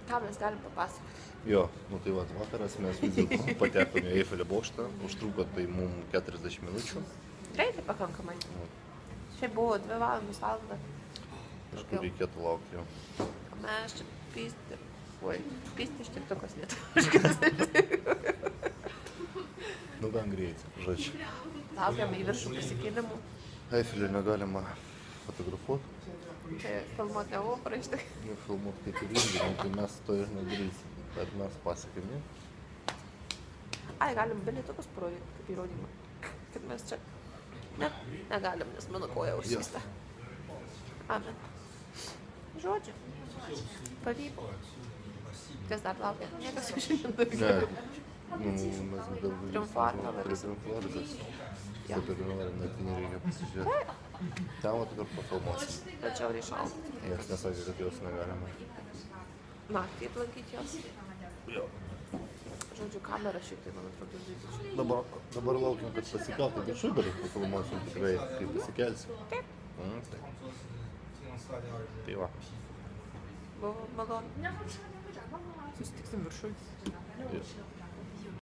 Ką mes galim papasakoti? Jo, nu tai vakaras mes vis dėlto patekome į Eifelio bokštą, užtruko tai mums 40 minučių. Greitai pakankamai. Šiaip buvo 2 valandą. Kažkur reikėtų laukti jo. Mes čia pysti štiktukas lietuviškas. Nu gan greit, žodžiu. Laukiam į viršų prisikėlimų. Eifelio negalima fotografuoti. Tai filmuoti nebuvo parašyta. Filmuoti kaip ir irgi, tai mes to ir nedarysim. Bet mes pasiekėme. Ai, galim bilietukus parodyti kaip įrodymą. Kad mes čia negalim, nes mano koja užsista. Amen. Žodžiu. Pavyko. Kas dar laukia? Niekas jau šiandien daugiau. Ne, mes gal Triumfuarą prie Triumfuarės. Super nori, net nereikia pasižiūrėti. Ten va dabar pafilmuosim. Tačiau reišalti. Niekas nesakė, kad jos negalima. Naktį aplankyti jos. Jo. Žodžiu, kamera šitai, man atrodo, žaidžiu. Dabar laukiam, kad pasikeltų viršų, dar pafilmuosim tikrai, kai pasikelsim. Taip. Tai va. Buvo malonu. Susitiksim viršui. Yes.